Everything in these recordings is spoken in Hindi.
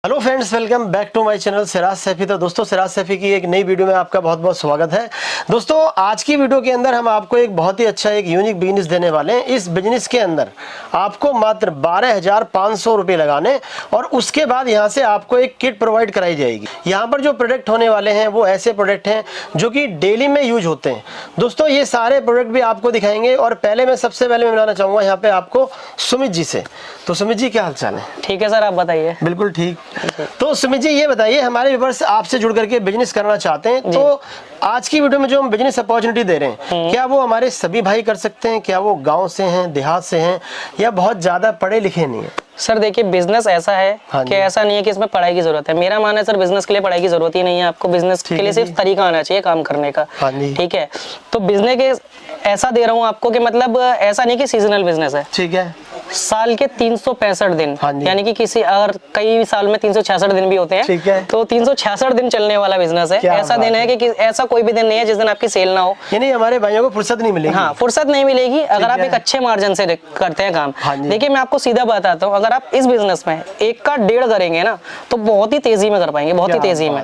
Hello friends, welcome back to my channel Siraj Saifi. तो दोस्तों, सिराज सैफी की एक नई वीडियो में आपका बहुत बहुत स्वागत है। दोस्तों, आज की वीडियो के अंदर हम आपको एक बहुत ही अच्छा एक यूनिक बिजनेस देने वाले हैं। इस बिजनेस के अंदर आपको मात्र 12,500 रुपये लगाने और उसके बाद यहाँ से आपको एक किट प्रोवाइड कराई जाएगी। यहाँ पर जो प्रोडक्ट होने वाले हैं वो ऐसे प्रोडक्ट हैं जो कि डेली में यूज होते हैं। दोस्तों, ये सारे प्रोडक्ट भी आपको दिखाएंगे और सबसे पहले मैं मिलाना चाहूँगा यहाँ पे आपको सुमित जी से। तो सुमित जी, क्या हाल चाल है? ठीक है सर, आप बताइए। बिल्कुल ठीक। तो सुमित जी, ये बताइए, हमारे व्यूअर्स आपसे जुड़ करके बिजनेस करना चाहते हैं, तो आज की वीडियो में जो हम बिजनेस अपॉर्चुनिटी दे रहे हैं, क्या वो हमारे सभी भाई कर सकते हैं? क्या वो गांव से हैं, देहात से हैं, या बहुत ज्यादा पढ़े लिखे नहीं है? सर देखिए, बिजनेस ऐसा है कि ऐसा नहीं है कि इसमें पढ़ाई की जरूरत है। मेरा मानना है सर, बिजनेस के लिए पढ़ाई की जरूरत ही नहीं है। आपको बिजनेस के लिए सिर्फ तरीका आना चाहिए काम करने का। ठीक है, तो बिजनेस के ऐसा दे रहा हूँ आपको कि मतलब ऐसा नहीं कि सीजनल बिजनेस है। ठीक है, साल के 365 दिन, यानी कि किसी अगर कई साल में 366 दिन भी होते हैं, ठीक है, तो 366 दिन चलने वाला बिजनेस है। ऐसा दिन है कि ऐसा कोई भी दिन नहीं है जिस दिन आपकी सेल ना हो। यानी हमारे भाइयों को फुर्सत नहीं मिलेगी। हाँ, फुर्सत नहीं मिलेगी अगर आप एक अच्छे मार्जिन से करते हैं काम। देखिए, मैं आपको सीधा बताता हूँ, अगर आप इस बिजनेस में 1 का 1.5 करेंगे ना, तो बहुत ही तेजी में कर पाएंगे, बहुत ही तेजी में।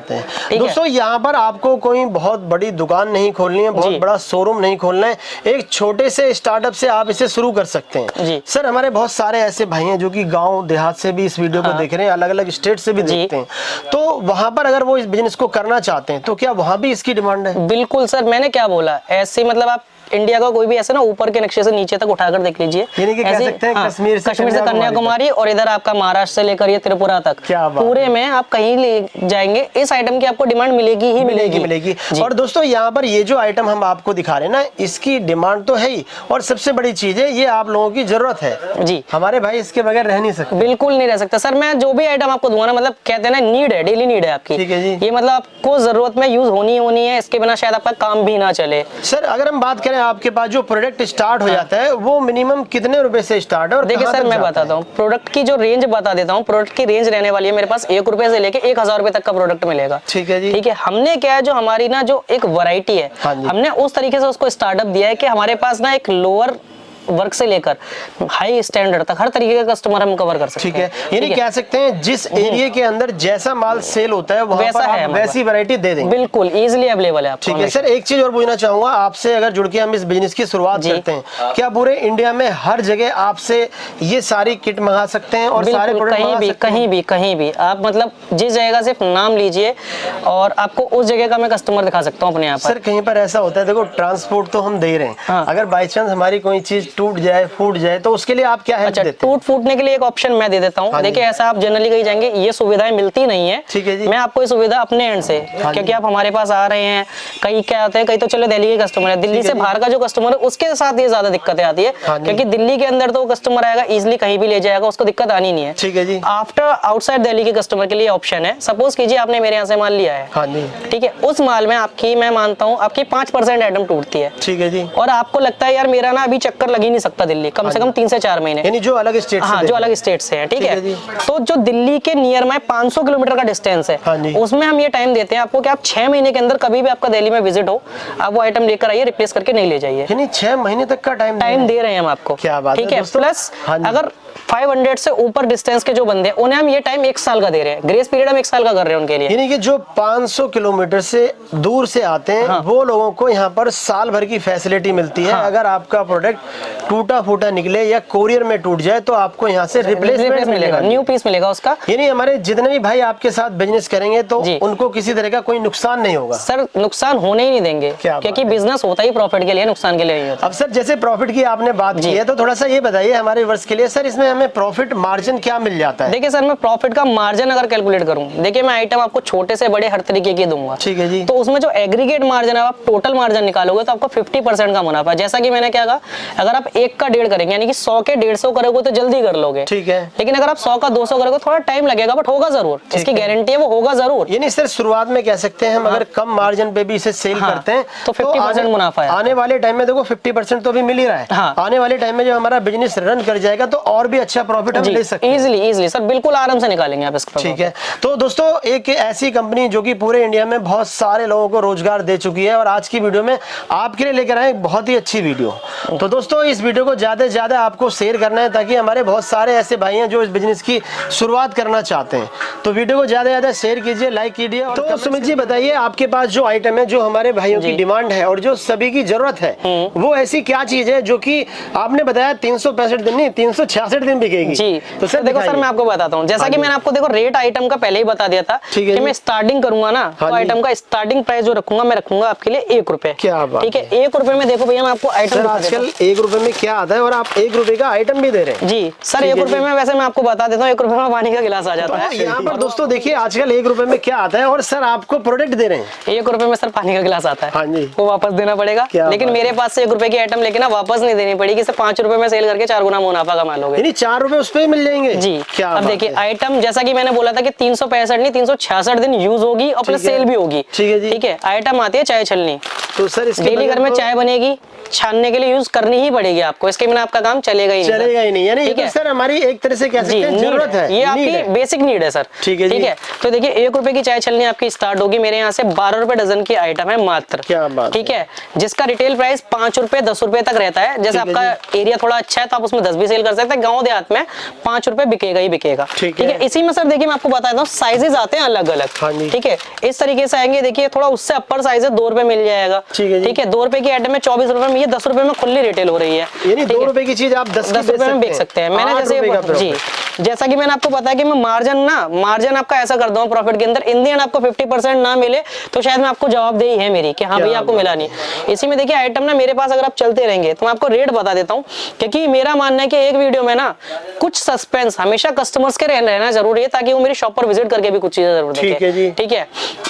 दोस्तों, यहाँ पर आपको कोई बहुत बड़ी दुकान नहीं खोलनी है, बहुत बड़ा शोरूम नहीं खोलना है। एक छोटे से स्टार्टअप से आप इसे शुरू कर सकते हैं। सर, हमारे बहुत सारे ऐसे भाई हैं जो कि गांव देहात से भी इस वीडियो को देख रहे हैं, अलग अलग स्टेट से भी देखते हैं। तो वहां पर अगर वो इस बिजनेस को करना चाहते हैं, तो क्या वहां भी इसकी डिमांड है? बिल्कुल सर, मैंने क्या बोला, ऐसे मतलब आप इंडिया का कोई भी ऐसे ना ऊपर के नक्शे से नीचे तक उठाकर देख लीजिए। यानी कि कह सकते हैं कश्मीर से कन्याकुमारी और इधर आपका महाराष्ट्र से लेकर ये त्रिपुरा तक, पूरे में आप कहीं ले जाएंगे, इस आइटम की आपको डिमांड मिलेगी ही मिलेगी। और दोस्तों, यहाँ पर ये जो आइटम हम आपको दिखा रहे हैं ना, इसकी डिमांड तो है ही, और सबसे बड़ी चीज है, ये आप लोगों की जरूरत है जी। हमारे भाई इसके बगैर रह नहीं सकते। बिल्कुल नहीं रह सकता सर। मैं जो भी आइटम आपको दूंगा ना, मतलब कहते हैं ना, नीड है, डेली नीड है आपकी। ठीक है जी। ये मतलब आपको जरूरत में यूज होनी है, इसके बिना शायद आपका काम भी ना चले। सर, अगर हम बात करें, आपके पास जो प्रोडक्ट स्टार्ट हो जाता है, वो मिनिमम कितने रुपए से स्टार्ट है? और देखिए सर, मैं बताता हूँ, प्रोडक्ट की जो रेंज बता देता हूँ। प्रोडक्ट की रेंज रहने वाली है मेरे पास 1 रुपए से लेके 1000 रुपए तक का प्रोडक्ट मिलेगा। ठीक है जी। ठीक है, हमने क्या है, जो हमारी ना जो एक वैरायटी है, हमने उस तरीके से उसको स्टार्टअप दिया है कि हमारे पास ना एक लोअर वर्क से लेकर हाई स्टैंडर्ड तक हर तरीके का कस्टमर हम कवर कर सकते हैं। ठीक है, यानी कह सकते हैं जिस एरिया के अंदर जैसा माल सेल होता है, वहां पर आप वैसी वैरायटी दे देंगे। बिल्कुल इजीली अवेलेबल है। ठीक है सर, एक चीज और पूछना चाहूंगा आपसे, अगर जुड़ के हम इस बिजनेस की शुरुआत करते हैं, क्या पूरे इंडिया में हर जगह आपसे ये सारी किट मंगा सकते हैं और सारे प्रोडक्ट कहीं भी आप मतलब जिस जगह से नाम लीजिए और आपको उस जगह का मैं कस्टमर दिखा सकता हूँ अपने यहाँ पर। सर, कहीं पर ऐसा होता है, देखो ट्रांसपोर्ट तो हम दे रहे हैं, अगर बाई चांस हमारी कोई चीज टूट जाए, फूट जाए, तो उसके लिए आप क्या हेल्प देते हैं? टूट फूटने के लिए एक ऑप्शन मैं दे देता हूँ। देखिए, ऐसा आप जनरली कहीं जाएंगे, ये सुविधाएं मिलती नहीं है। ठीक है जी। मैं आपको ये सुविधा अपने एंड से, क्योंकि आप हमारे पास आ रहे हैं, कई क्या आते हैं, कई तो चलो दिल्ली के कस्टमर है, दिल्ली से बाहर का जो कस्टमर है उसके साथ ये ज्यादा दिक्कतें आती है, क्योंकि दिल्ली के अंदर तो कस्टमर आएगा, इजिली कहीं भी ले जाएगा, उसको दिक्कत आनी नहीं है। ठीक है जी। आफ्टर आउटसाइड दिल्ली के कस्टमर के लिए ऑप्शन है। सपोज कीजिए आपने मेरे यहाँ से माल लिया है, ठीक है, उस माल में आपकी, मैं मानता हूँ, आपकी 5% आइटम टूटती है। ठीक है जी। और आपको लगता है यार मेरा ना अभी चक्कर लग ही नहीं सकता दिल्ली, कम से कम 3 से 4 महीने, यानी जो अलग स्टेट से, जो अलग स्टेट से है। ठीक है, तो जो दिल्ली के नियर में 500 किलोमीटर का डिस्टेंस है, उसमें हम ये टाइम देते हैं आपको कि आप 6 महीने के अंदर कभी भी आपका दिल्ली में विजिट हो, आप वो आइटम लेकर आइए, रिप्लेस करके नहीं ले जाइए। यानी 6 महीने तक का टाइम दे रहे हैं हम आपको। क्या बात है। ठीक है, प्लस अगर 500 से ऊपर डिस्टेंस के जो बंदे, उन्हें हम ये टाइम 1 साल का दे रहे हैं, ग्रेस पीरियड हम 1 साल का कर रहे हैं उनके लिए। यानी कि जो 500 किलोमीटर से दूर से आते हैं, वो लोगों को यहाँ पर साल भर की फैसिलिटी मिलती है। अगर आपका प्रोडक्ट टूटा फूटा निकले या कोरियर में टूट जाए, तो आपको यहाँ से रिप्लेसमेंट मिलेगा, न्यू पीस मिलेगा उसका। यानी हमारे जितने भी भाई आपके साथ बिजनेस करेंगे, तो उनको किसी तरह का कोई नुकसान नहीं होगा। सर, नुकसान होने ही नहीं देंगे, क्योंकि बिजनेस होता ही प्रॉफिट के लिए, नुकसान के लिए नहीं होता। अब सर, जैसे प्रॉफिट की आपने बात की है, तो थोड़ा सा ये बताइए हमारे व्यूअर्स के लिए, सर इसमें हमें प्रॉफिट मार्जिन क्या मिल जाता है? देखिए सर, मैं प्रॉफिट का मार्जिन अगर कैलकुलेट करूं, देखिए मैं आइटम आपको छोटे से बड़े हर तरीके के दूंगा। ठीक है जी। तो उसमें जो एग्रीगेट मार्जिन है, आप टोटल मार्जिन निकालोगे तो आपको 50% का मुनाफा। जैसा कि मैंने क्या कहा, अगर आप 1 का 1.5 करेंगे, यानी कि 100 के 150 करोगे तो जल्दी कर लोगे। ठीक है, लेकिन अगर आप 100 का 200 करोगे थोड़ा टाइम लगेगा, बट होगा जरूर, इसकी गारंटी है, वो होगा जरूर। यानी सर, शुरुआत में कह सकते हैं हम अगर कम मार्जिन पे भी इसे सेल करते हैं, तो 50% मुनाफा है। आने वाले टाइम में देखो 50% तो भी मिल ही रहा है। आने वाले टाइम में जब हमारा बिजनेस रन कर जाएगा, तो और भी अच्छा प्रॉफिट हम ले सकते हैं। इजीली सर, बिल्कुल आराम से निकालेंगे आप इसका। ठीक है, तो दोस्तों, एक ऐसी कंपनी जो कि पूरे इंडिया में बहुत सारे लोगों को रोजगार दे चुकी है, और आज की वीडियो में आपके लिए लेकर आए बहुत ही अच्छी वीडियो। तो दोस्तों, इस इस वीडियो को ज्यादा से ज्यादा आपको शेयर करना है, ताकि हमारे बहुत सारे ऐसे भाई हैं जो इस बिजनेस की शुरुआत करना चाहते हैं। तो वीडियो को ज्यादा से ज्यादा शेयर कीजिए, लाइक कीजिए। तो सुमित जी बताइए, आपके पास जो आइटम है, जो हमारे भाइयों की डिमांड है और जो सभी की जरूरत है, वो ऐसी क्या चीज है जो कि आपने बताया 365 दिन नहीं 366 दिन बिकेगी? जी तो सर देखो सर, मैं आपको बताता हूँ, जैसा कि मैंने आपको देखो रेट आइटम का पहले ही बता दिया था कि मैं स्टार्टिंग करूंगा ना, तो आइटम का स्टार्टिंग प्राइस जो रखूंगा मैं रखूंगा आपके लिए 1 रुपए। क्या बात, ठीक है, 1 रुपए में देखो भैया मैं आपको आइटम आजकल 1 रुपए में क्या आता है और आप 1 रुपए का आइटम भी दे रहे हैं? जी सर, 1 रुपए में वैसे मैं आपको बता देता हूँ, 1 रुपए में पानी का गिलास आ जाता है। यहाँ पर दोस्तों देखिए, आजकल 1 रुपए में क्या आता है और सर आपको प्रोडक्ट दे रहे हैं 1 रुपए में सर पानी का गिलास आता है। हाँ जी, वो वापस देना पड़ेगा, लेकिन मेरे पास से 1 रुपए की आइटम लेके ना वापस नहीं देनी पड़ेगी। इसे 5 रुपए में सेल करके 4 गुना मुनाफा कमा लोगे। 4 रुपए उस पे मिल जाएंगे जी। क्या अब देखिए आइटम, जैसा कि मैंने बोला था कि 365 नहीं 366 दिन यूज होगी और प्लस सेल भी होगी। ठीक है जी। ठीक है, आइटम आती है चाय छलनी। तो सर इसके डेली घर में चाय बनेगी, छानने के लिए यूज करनी ही पड़ेगी आपको, इसके बिना आपका काम चलेगा ही नहीं। यानी ये तो सर हमारी एक तरह से कह सकते हैं जरूरत है, ये आपकी बेसिक नीड है सर। ठीक है, तो देखिए 1 रुपए की चाय छलनी आपकी स्टार्ट होगी मेरे यहाँ से। 12 रुपए डजन की आइटम है मात्र। क्या बात, ठीक है, जिसका रिटेल प्राइस 5 रुपए 10 रुपए तक रहता है। जैसे आपका एरिया थोड़ा अच्छा है तो आप उसमें 10 भी सेल कर सकते हैं। गाँव देहात में 5 रुपए बिकेगा ही बिकेगा। ठीक है, इसी में सर देखिए मैं आपको बताता हूँ, साइजेस आते हैं अलग अलग। ठीक है, इस तरीके से आएंगे। देखिए थोड़ा उससे अपर साइज है, 2 रुपए मिल जाएगा। ठीक है, 2 रुपए की आइटम में 24 रुपए में, ये 10 रुपए में खुली रिटेल हो रही है। यानी 2 रुपए की चीज आप 10 रुपए में बेच सकते हैं। मैंने जैसा कि मैंने आपको बताया कि मैं मार्जिन आपका ऐसा कर दूं प्रॉफिट के अंदर, इन दी एंड आपको 50% ना मिले तो शायद मैं आपको जवाबदेही है मेरी कि हाँ भैया आपको मिला नहीं। इसी में देखिए आइटम ना मेरे पास अगर आप चलते रहेंगे तो मैं आपको रेट बता देता हूँ, क्योंकि मेरा मानना है कि एक वीडियो में ना कुछ सस्पेंस हमेशा कस्टमर्स के रहना जरूरी है, ताकि वो मेरी शॉप पर विजिट करके भी कुछ चीजें जरूर देखें। ठीक है,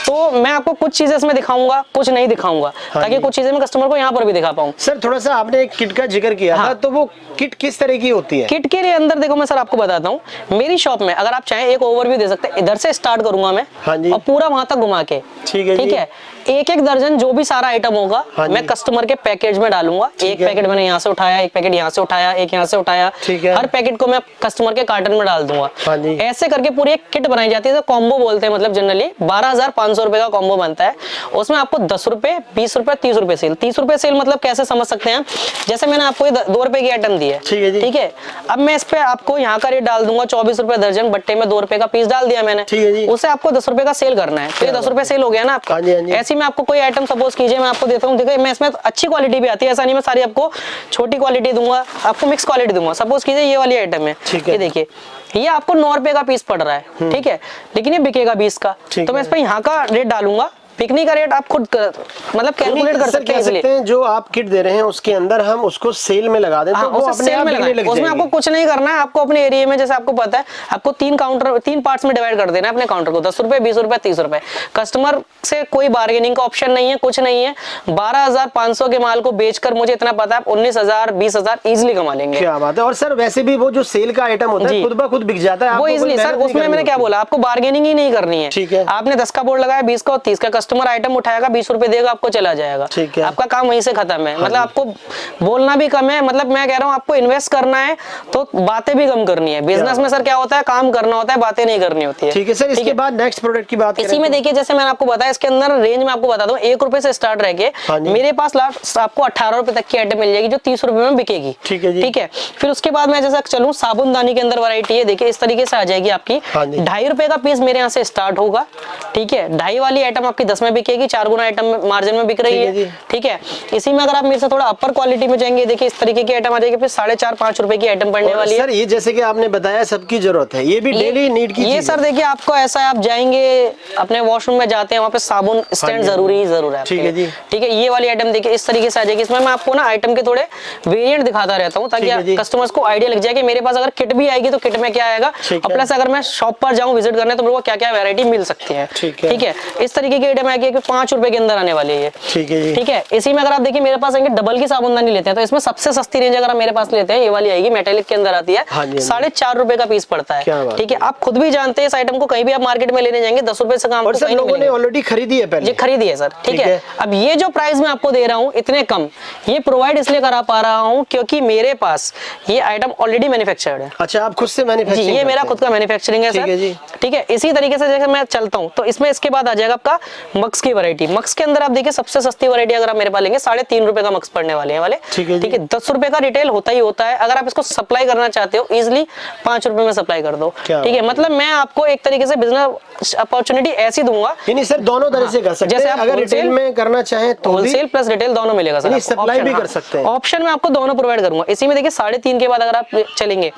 तो मैं आपको कुछ चीजें इसमें दिखाऊंगा, कुछ नहीं दिखाऊंगा, ताकि कुछ चीजें मैं कस्टमर को यहाँ पर भी दिखा पाऊँ। सर थोड़ा सा आपने एक किट का जिक्र किया था, तो वो किट किस तरह की होती है? किट के अंदर देखो मैं सर आपको बताता हूँ, मेरी शॉप में अगर आप चाहें एक ओवरव्यू दे सकते हैं। इधर से स्टार्ट करूंगा मैं और पूरा वहां तक घुमा के। ठीक है, एक दर्जन जो भी सारा आइटम होगा मैं कस्टमर के पैकेज में डालूंगा। एक पैकेट मैंने यहाँ से उठाया, एक पैकेट यहाँ से उठाया, एक यहाँ से उठाया, हर पैकेट को मैं कस्टमर के कार्टन में डाल दूंगा। ऐसे करके पूरी एक किट बनाई जाती है, तो कॉम्बो बोलते हैं। मतलब जनरली 12,500 रुपए का कॉम्बो बनता है। उसमें आपको 10 रुपए, 20 रुपए, 30 रुपए सेल। 30 रुपए सेल मतलब कैसे समझ सकते हैं, जैसे मैंने आपको 2 रुपए की आइटम दी है। ठीक है, अब मैं इस पे आपको यहाँ का रेट डाल दूंगा 24 रुपए दर्जन, बट्टे में 2 रुपए का पीस डाल दिया मैंने। उसे आपको 10 रुपए का सेल करना है, तो ये 10 रुपए सेल हो गया ना आपका। ऐसे में आपको कोई आइटम सपोज कीजिए मैं आपको देता हूँ, देखिए मैं इसमें अच्छी क्वालिटी भी आती है, ऐसा नहीं मैं सारी आपको छोटी क्वालिटी दूंगा, आपको मिक्स क्वालिटी दूंगा। सपोज कीजिए ये वाली आइटम है, ये देखिए ये आपको 9 रुपए का पीस पड़ रहा है। ठीक है, लेकिन ये बिकेगा 20 का, तो मैं इस पर यहाँ का रेट डालूंगा। पिकनिक का रेट आप खुद मतलब कैलकुलेट कर सकते हैं। जो आप किट दे रहे हैं उसके अंदर हम उसको सेल में लगा दें, तो वो अपने आप बिकने लग जाएगी। उसमें आपको कुछ नहीं करना है, आपको अपने एरिया में जैसे आपको पता है आपको 3 पार्ट्स में डिवाइड कर देना है अपने काउंटर को। 10 रुपए, 20 रुपए, 30 रुपए। कस्टमर से कोई बार्गेनिंग का ऑप्शन नहीं है, कुछ नहीं है। 12,500 के माल को बेचकर मुझे इतना पता है 19,000 20,000 इजिली कमा लेंगे। क्या बात है। और सर वैसे भी वो जो सेल का आइटम होता है खुद ब खुद बिक जाता है, वो इजिली। सर उसमें मैंने क्या बोला, आपको बार्गेनिंग ही नहीं करनी है। ठीक है, आपने 10 का बोर्ड लगाया, 20 का और 30 का, कस्टमर आइटम उठाएगा 20 रुपए देगा, आपको चला जाएगा। आपका काम वहीं से खत्म है। मतलब आपको बोलना भी कम है, मतलब मैं कह रहा हूँ आपको इन्वेस्ट करना है तो बातें भी कम करनी है। बिजनेस में सर क्या होता है, काम करना होता है, बातें नहीं करनी होती है। ठीक है सर, इसके बाद नेक्स्ट प्रोडक्ट की बात इसी में देखिए, जैसे मैंने आपको बताया इसके अंदर रेंज में आपको बता दूं 1 रुपए से स्टार्ट रह के मेरे पास लास्ट आपको 18 रुपए तक की आइटम मिल जाएगी, जो 30 रुपए में बिकेगी। ठीक है, फिर उसके बाद मैं जैसा चलूं साबुनदानी के अंदर वैरायटी है, देखिए इस तरीके से आ जाएगी आपकी। 2.5 रुपए का पीस मेरे यहाँ से स्टार्ट होगा। ठीक है, 2.5 वाली आइटम आपकी 10 में बिकेगी, 4 गुना आइटम मार्जिन में बिक रही है। ठीक है, इसी में अगर आप मेरे से थोड़ा अपर क्वालिटी में जाएंगे, देखिए इस तरीके की आइटम आ जाएगी, फिर 4.5-5 रुपए की आइटम पड़ने वाली है। सर ये जैसे कि आपने बताया सबकी जरूरत है, ये भी डेली नीड की ये सर देखिए आपको ऐसा है, आप जाएंगे अपने वॉशरूम में जाते हैं, वहाँ पे साबुन स्टैंड जरूर है। ठीक है जी, ठीक है। ये वाली आइटम देखिए इस तरीके से आ जाएगी। इसमें मैं आपको ना आइटम के थोड़े वेरिएंट दिखाता रहता हूँ, ताकि कस्टमर्स को आइडिया लग जाए कि मेरे पास अगर किट भी आएगी तो किट में क्या आएगा, और प्लस अगर मैं शॉप पर जाऊँ विजिट करने तो मेरे को क्या क्या वैरायटी मिल सकती है। ठीक है, इस तरीके की आइटम आएगी 5 रुपए के अंदर आने वाली है। ठीक है, इसी में अगर आप देखिए मेरे पास आएंगे डबल की साबुनदानी लेते हैं, तो इसमें सबसे सस्ती रेंज अगर मेरे पास लेते हैं ये वाली आएगी, मेटेलिक के अंदर आती है, 4.5 रुपए का पीस पड़ता है। ठीक है, आप खुद भी जानते हैं इस आइटम को कहीं भी आप मार्केट में लेने जाएंगे 10 रुपए से काम ऑलरेडी खरीदी है पहले। जी खरीदी है सर। ठीक है, अब ये जो प्राइस मैं आपको दे रहा हूँ इतने कम, ये प्रोवाइड इसलिए करा पा रहा हूँ क्योंकि मेरे पास ये आइटम ऑलरेडी मैन्युफैक्चर्ड है। अच्छा, आप खुद से मैन्युफैक्चरिंग? ये मेरा खुद का मैन्युफैक्चरिंग है सर। ठीक है, इसी तरीके से जैसे मैं चलता हूँ तो इसमें इसके बाद आ जाएगा आपका मक्स की वैरायटी। मक्स के अंदर आप देखिए सबसे सस्ती वैरायटी अगर आप मेरे पास लेंगे 3.5 रुपए का मक्स पड़ने वाले हैं वाले। ठीक है 10 रुपए का रिटेल होता ही होता है। अगर आप इसको सप्लाई करना चाहते हो इजिली 5 रुपए में सप्लाई कर दो। ठीक है, मतलब मैं आपको एक तरीके से बिजनेस अपॉर्चुनिटी ऐसी दूंगा। यानी सर दोनों तरह से कर सकते हैं, जैसे अगर रिटेल में करना चाहें तो होलसेल प्लस रिटेल दोनों मिलेगा सर, सप्लाई भी कर सकते हैं। ऑप्शन में आपको दोनों प्रोवाइड करूंगा। इसी में देखिए 3.5 के बाद अगर आप चलेंगे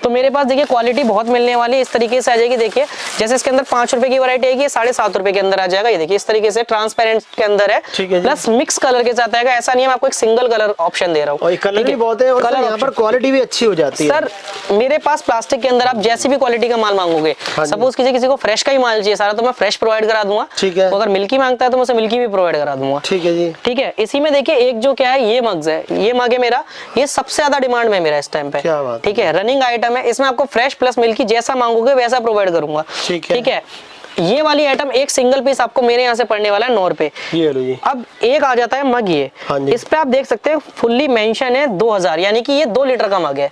तो मेरे पास देखिए क्वालिटी बहुत मिलने वाली है। इस तरीके से आ जाएगी, देखिए जैसे इसके अंदर 5 रुपए की वैरायटी आएगी, 7.5 रुपए के अंदर आ जाएगा। ये देखिए इस तरीके से ट्रांसपेरेंट के अंदर है, प्लस मिक्स कलर के साथ आएगा। ऐसा नहीं है, मैं आपको एक सिंगल कलर ऑप्शन दे रहा हूँ। कलर भी बहुत है और सर यहाँ पर क्वालिटी भी अच्छी हो जाती है। सर मेरे पास प्लास्टिक के अंदर आप जैसी भी क्वालिटी का माल मांगोगे, सपोज कीजिए किसी को फ्रेश का ही माल चाहिए सारा, तो मैं फ्रेश प्रोवाइड करा दूंगा। ठीक है, तो अगर मिल्की मांगता है तो मैं उसे मिल्की भी प्रोवाइड करा दूंगा। ठीक है जी। ठीक है, इसी में देखिए एक जो क्या है, ये मग्स है, ये मग है मेरा, ये सबसे ज्यादा डिमांड में मेरा इस टाइम पे। ठीक है, रनिंग आइटम है, इसमें आपको फ्रेश प्लस मिल्की जैसा मांगोगे वैसा प्रोवाइड करूंगा। ठीक है, ये वाली आइटम एक सिंगल पीस आपको मेरे यहाँ से पड़ने वाला है 9 रुपए। ये लो जी। अब एक आ जाता है मग, ये इस पे आप देख सकते हैं फुल्ली मेंशन है 2000, यानी कि ये 2 लीटर का मग है।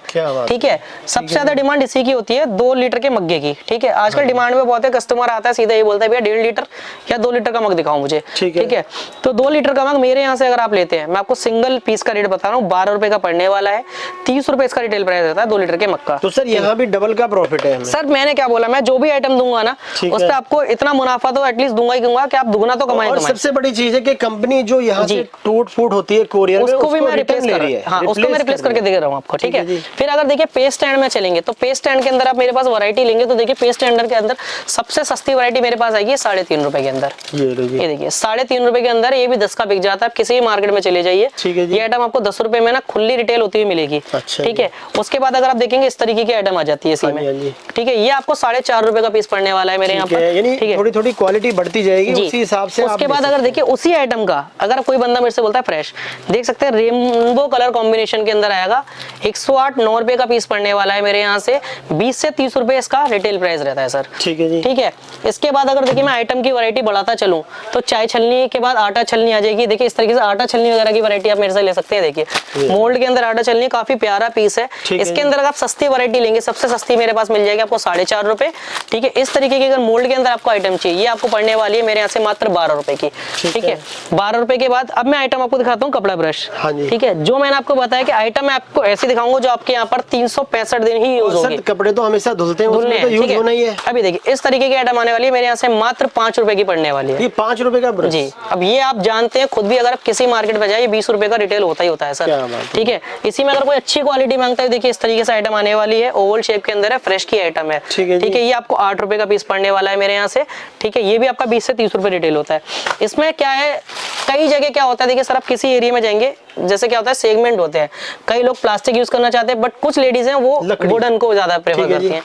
ठीक है, सबसे ज्यादा डिमांड इसी की होती है 2 लीटर के मग्गे की। ठीक है, आजकल डिमांड में बहुत है, कस्टमर आता है सीधा ये बोलता है भैया 1.5 लीटर या 2 लीटर का मग दिखाओ मुझे। ठीक है, तो 2 लीटर का मग मेरे यहाँ से अगर आप लेते हैं, मैं आपको सिंगल पीस का रेट बता रहा हूँ, 12 रुपए का पड़ने वाला है। 30 रुपए इसका रिटेल प्राइस रहता है 2 लीटर के मग का। तो सर यहाँ भी डबल का प्रॉफिट है। सर मैंने क्या बोला, मैं जो भी आइटम दूंगा ना उस पर आपको इतना मुनाफा तो एटलीस्ट दूंगा ही दूंगा कि आप दुगना तो कमाएं। और सबसे बड़ी चीज है कि कंपनी जो यहाँ से टूट फूट होती है कोरियर में, उसको भी मैं रिप्लेस कर रही है। हाँ, उसको मैं रिप्लेस करके दे रहा हूँ आपको। ठीक है, फिर अगर देखिए पेस्ट स्टैंड में चलेंगे तो पेस्ट स्टैंड के अंदर आप मेरे पास वैरायटी लेंगे तो देखिए पेस्ट स्टैंड के अंदर सबसे सस्ती वैरायटी मेरे पास आएगी 3.5 रुपए के अंदर। ये देखिए 3.5 रुपए के अंदर, ये भी 10 का बिक जाता है। आप किसी भी मार्केट में चले जाइए, ये आइटम आपको 10 रुपए में ना खुली रिटेल होती हुई मिलेगी। ठीक है, उसके बाद अगर आप देखेंगे इस तरीके की आइटम आ जाती है इसी में। ठीक है, ये आपको 4.5 रुपए का पीस पड़ने वाला है मेरे यहाँ पर। ठीक है, थोड़ी थोड़ी क्वालिटी बढ़ती जाएगी उसी हिसाब से। उसके बाद अगर देखिए उसी आइटम का अगर कोई बंदा मेरे से बोलता है फ्रेश, देख सकते हैं रेनबो कलर कॉम्बिनेशन के अंदर आएगा, 108 9 रुपए का पीस पड़ने वाला है मेरे यहाँ से। 20 से 30 रुपए इसका रिटेल प्राइस रहता है सर। ठीक है जी। ठीक है, इसके बाद अगर देखिए मैं आइटम की वैरायटी बढ़ाता चलूं तो चाय छलनी के बाद आटा छलनी आ जाएगी। देखिए इस तरीके से आटा छलनी वगैरह की वैरायटी आप मेरे से ले सकते हैं। देखिए मोल्ड के अंदर आटा छलनी काफी प्यारा पीस है। इसके अंदर अगर आप सस्ती वैरायटी लेंगे, सबसे सस्ती मेरे पास मिल जाएगी आपको 4.5 रुपए। ठीक है, इस तरीके की अगर मोल्ड के अंदर आपको आइटम चाहिए, ये आपको पड़ने वाली है मेरे यहाँ से मात्र 12 रुपए की। ठीक है, 12 रुपए के बाद अब मैं आइटम आपको दिखाता हूँ कपड़ा ब्रश। ठीक है, जो मैंने आपको बताया कि आइटम मैं आपको ऐसे दिखाऊंगा जो आपके यहाँ पर 365 दिन ही यूज होगी। कपड़े तो हमेशा धुलते हैं, उसमें तो यूज होना ही है। अभी देखिए इस तरीके की आइटम आने वाली है मेरे यहाँ से मात्र 5 रुपए की पड़ने वाली है। ये 5 रुपए का ब्रश जी। अब ये आप जानते हैं खुद भी, अगर आप किसी मार्केट में जाइए 20 रुपए का रिटेल होता ही होता है सर। ठीक है, इसी में अगर कोई अच्छी क्वालिटी मांगता है, देखिए इस तरीके से आइटम आने वाली है, ओवल शेप के अंदर है, फ्रेश की आइटम है। ठीक है, ये आपको 8 रुपए का पीस पड़ने वाला है मेरे यहाँ से। ठीक है, ये भी आपका 20 से 30 रुपए रिटेल होता है। इसमें क्या है, कई जगह क्या होता है, देखिए सर आप किसी एरिया में जाएंगे, जैसे क्या होता है सेगमेंट होते हैं, कई लोग प्लास्टिक यूज करना चाहते हैं बट कुछ लेडीज हैं वो वुडन को ज्यादा प्रेफर करती हैं।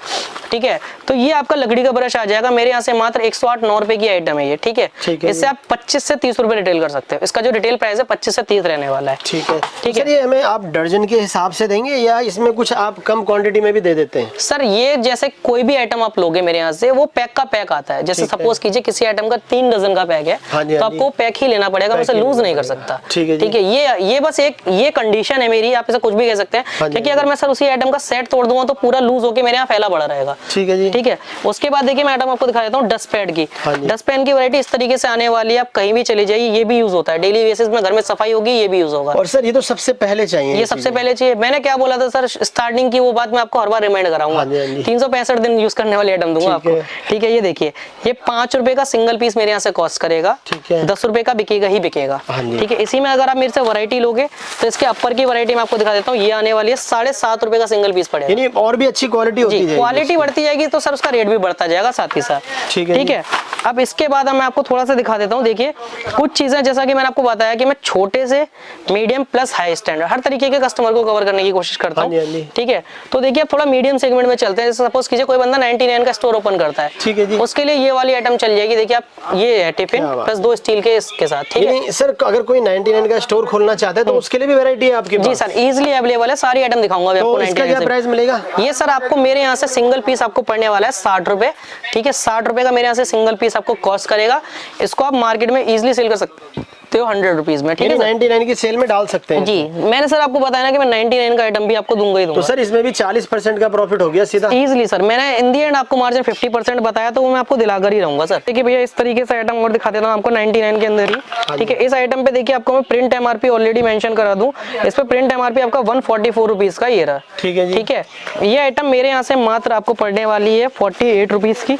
ठीक है, तो ये आपका लकड़ी का ब्रश आ जाएगा मेरे यहाँ से मात्र 108 9 रुपए की आइटम है ये। ठीक है, इससे आप 25 से 30 रुपए रिटेल कर सकते हो। इसका जो रिटेल प्राइस है 25 से 30 रहने वाला है। ठीक है, ठीक है। ये हमें आप दर्जन के हिसाब से देंगे या इसमें कुछ आप कम क्वांटिटी में भी दे देते हैं? सर ये जैसे कोई भी आइटम आप लोगे मेरे यहाँ से, वो पैक का पैक आता है। जैसे सपोज कीजिए किसी आइटम का 3 डजन का पैक है तो आपको पैक ही लेना पड़ेगा, उसे लूज नहीं कर सकता। ठीक है, ये बस एक ये कंडीशन है मेरी, आप इसे कुछ भी कह सकते हैं, क्योंकि अगर मैं सर उसी आइटम का सेट तोड़ दूंगा तो पूरा लूज होकर मेरे यहाँ फैला पड़ा रहेगा। ठीक है जी। ठीक है, उसके बाद देखिए मैं आइटम आपको दिखा देता हूँ डस्ट पैड की। डस्ट पैड की वैरायटी इस तरीके से आने वाली है, आप कहीं भी चले जाइए, ये भी यूज होता है डेली बेसिस में, घर में सफाई होगी ये भी यूज होगा। और सर ये तो सबसे पहले चाहिए, ये सबसे पहले चाहिए। मैंने क्या बोला था सर स्टार्टिंग की, वो बात मैं आपको हर बार रिमाइंड कराऊंगा। 365 दिन यूज करने वाली आइटम दूंगा आपको। ठीक है, ये देखिए ये 5 रुपए का सिंगल पीस मेरे यहाँ से कॉस्ट करेगा। 10 रुपए का बिकेगा ही बिकेगा। ठीक है, इसी में अगर आप मेरे से वैरायटी लोगे तो इसके अपर की वैरायटी मैं आपको दिखा देता हूँ, ये आने वाली है 7.5 रुपए का सिंगल पीस पड़ेगा। यानी और भी अच्छी क्वालिटी होती जाएगी, क्वालिटी बढ़ती जाएगी तो सर उसका रेट भी बढ़ता जाएगा साथ ही साथ। ठीक है, अब इसके बाद मैं आपको थोड़ा सा दिखा देता हूँ। देखिए कुछ चीजें जैसा कि मैंने आपको बताया कि मैं छोटे से मीडियम प्लस हाई स्टैंडर्ड हर तरीके के कस्टमर को कवर करने की कोशिश करता हूँ। ठीक है, तो देखिए अब थोड़ा मीडियम सेगमेंट में चलते हैं। जैसे सपोज कीजिए कोई बंदा 99 का स्टोर ओपन करता है, ठीक है जी, उसके लिए ये वाली आइटम चल जाएगी। देखिए आप ये है टिफिन प्लस 2 स्टील के इसके साथ। ठीक है सर, अगर कोई 99 का स्टोर खोलना चाहता है तो उसके लिए भी वैरायटी है आपके पास? जी सर, इजीली अवेलेबल है, सारी आइटम दिखाऊंगा आपको। इसका क्या प्राइस मिलेगा? ये सर आपको मेरे यहाँ से सिंगल पीस आपको पड़ने वाला है 60 रुपए। ठीक है, 60 रुपए का मेरे यहाँ से सिंगल पीस आपको कॉस्ट करेगा। इसको आप मार्केट में इजीली सेल कर सकते हैं सकते हो 100 रुपीज में, ठीक है 99 की सेल में डाल सकते हैं जी। मैंने सर आपको बताया ना कि मैं 99 का आइटम भी आपको दूंगा ही दूंगा। तो सर इसमें भी 40% का प्रॉफिट हो गया सीधा इजीली सर। मैंने इन दी एंड आपको मार्जिन 50% बताया, तो वो मैं आपको दिलाकर ही रहूंगा सर। देखिए भैया इस तरीके से आइटम और दिखा देता हूँ आपको 99 के अंदर ही, ठीक है। इस आइटम पे देखिए आपको मैं प्रिंट एमआरपी ऑलरेडी मेंशन करा दूं। इस पे प्रिंट एमआरपी आपका 144 रुपीज का ये रहा, ठीक है जी। ठीक है। ये आइटम मेरे यहाँ से मात्र आपको पड़ने वाली है 48 रुपीज की।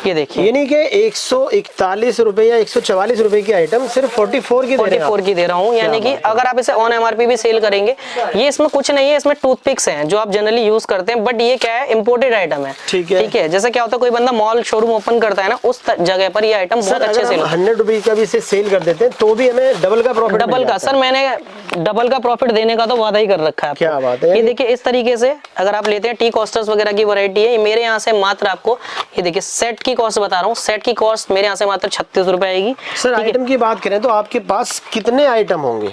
ये देखिए यानी कि 141 रुपए या 144 रुपए की आइटम सिर्फ 44 की 44 की दे रहा हूँ। यानी कि अगर आप इसे ऑन एमआरपी भी सेल करेंगे, ये इसमें कुछ नहीं है, इसमें टूथपिक्स हैं जो आप जनरली यूज करते हैं, बट ये क्या है इंपोर्टेड आइटम है, ठीक है। ठीक है। जैसे क्या होता है कोई बंदा मॉल शोरूम ओपन करता है ना, उस जगह पर ये आइटम बहुत अच्छे सेल 100 रुपए का भी इसे सेल कर देते हैं तो भी हमें डबल का प्रॉफिट डबल का सर मैंने डबल का प्रॉफिट देने का तो वादा ही कर रखा है। क्या बात है। ये देखिए इस तरीके से अगर आप लेते हैं टी कॉस्टर्स वगैरह की वैरायटी है, मेरे यहाँ से मात्र आपको ये देखिए सेट की कॉस्ट बता रहा हूँ, सेट की कॉस्ट मेरे यहाँ से मात्र 36 रुपए आएगी। सर आइटम की बात करें तो आपके पास कितने आइटम होंगे?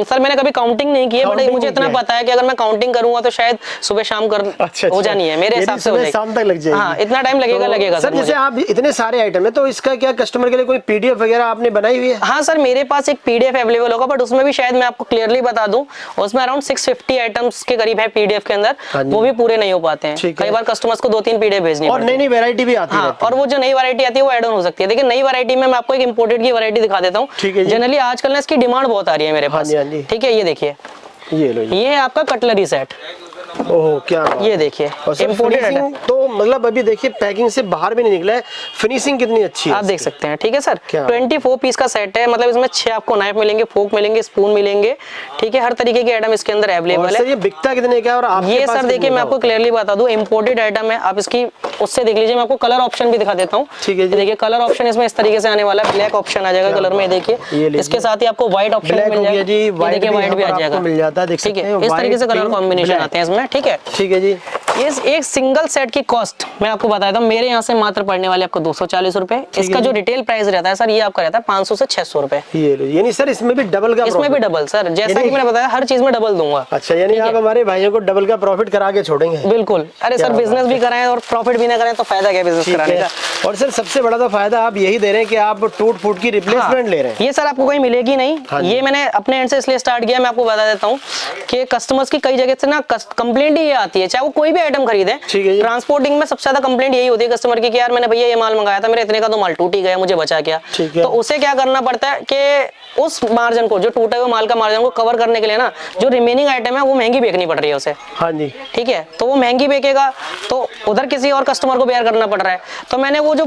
सर मैंने कभी काउंटिंग नहीं की है, बट मुझे इतना पता है कि अगर मैं काउंटिंग करूंगा तो शायद सुबह शाम कर हो जानी है मेरे हिसाब से, हो जाएगी शाम तक लग जाएगी। हाँ इतना टाइम लगेगा सर जैसे आप इतने सारे आइटम है तो इसका क्या कस्टमर के लिए कोई पीडीएफ वगैरह आपने बनाई हुई है? हाँ सर मेरे पास एक पीडीएफ अवेलेबल होगा, बट उसमें भी शायद मैं आपको क्लियरली बता दूं, उसमें अराउंड 650 आइटम्स के करीब है पीडीएफ के अंदर, वो भी पूरे नहीं हो पाते हैं। कई बार कस्टमर्स को 2-3 पीडीएफ भेजनी और नई वैरायटी भी आती है। और वो जो नई वैरायटी आती है वो एड ऑन हो सकती है। देखिए नई वैरायटी में मैं आपको एक इंपोर्टेड की वैरायटी दिखा देता हूँ। जनरली आजकल ना इसकी डिमांड बहुत आ रही है मेरे पास, ठीक है। ये देखिए ये लो, ये है आपका कटलरी सेट। ओह क्या ये देखिए इम्पोर्टेड तो मतलब अभी देखिए पैकिंग से बाहर भी नहीं निकला है, फिनिशिंग कितनी अच्छी है आप देख सकते हैं, ठीक है सर। 24 पीस का सेट है, मतलब इसमें 6 आपको नाइफ मिलेंगे, फोक मिलेंगे, स्पून मिलेंगे, ठीक है। हर तरीके के आइटम इसके अंदर अवेलेबल है। ये बिकता कितने का? और ये सर देखिए मैं आपको क्लियरली बता दूं, इंपोर्टेड आइटम है, आप इसकी उससे देख लीजिए। मैं आपको कलर ऑप्शन भी दिखा देता हूँ, ठीक है। देखिए कलर ऑप्शन इसमें इस तरीके से आने वाला है, ब्लैक ऑप्शन आ जाएगा कलर में, देखिए इसके साथ ही आपको व्हाइट ऑप्शन मिल जाएगा, देखिए व्हाइट भी आ जाएगा, मिल जाता है, ठीक है। इस तरीके से कलर कॉम्बिनेशन आते हैं इसमें, ठीक है, ठीक है जी। इस एक सिंगल सेट की कॉस्ट मैं आपको बताता हूँ, मेरे यहाँ से मात्र पड़ने वाले आपको 240 रुपए। इसका जो रिटेल प्राइस रहता है सर ये आपका रहता है 500 से 600 रुपए। यानी सर इसमें भी डबल का? इसमें भी डबल सर, जैसा कि मैंने बताया हर चीज में डबल दूंगा। अच्छा, यानी आप हमारे भाइयों को डबल का प्रॉफिट करा के छोड़ेंगे? बिल्कुल। अरे सर बिजनेस भी कराएं और प्रॉफिट भी ना करें तो फायदा क्या बिजनेस कराने का। और सर सबसे बड़ा तो फायदा आप यही दे रहे हैं कि आप टूट फूट की रिप्लेसमेंट ले रहे हैं। ये सर आपको कहीं मिलेगी नहीं, ये मैंने अपने एंड से इसलिए स्टार्ट किया। मैं आपको बता देता हूँ कि कस्टमर्स की कई जगह से ना कंप्लेंट ही आती है, चाहे वो कोई भी आइटम खरीदे। ट्रांसपोर्टिंग में सबसे ज्यादा कंप्लेंट यही होती है कस्टमर की कि यार मैंने भैया ये माल मंगाया था, मेरे इतने का तो माल टूट ही गया, मुझे बचा क्या। तो उसे क्या करना पड़ता है कि उस मार्जिन को, जो टूटे हुए माल का मार्जिन को कवर करने के लिए ना जो रिमेनिंग आइटम है वो महंगी बेचनी पड़ रही है उसे। हाँ जी, ठीक है। तो वो महंगी बेचेगा तो उधर किसी और कस्टमर को बेयर करना पड़ रहा है। तो मैंने वो जो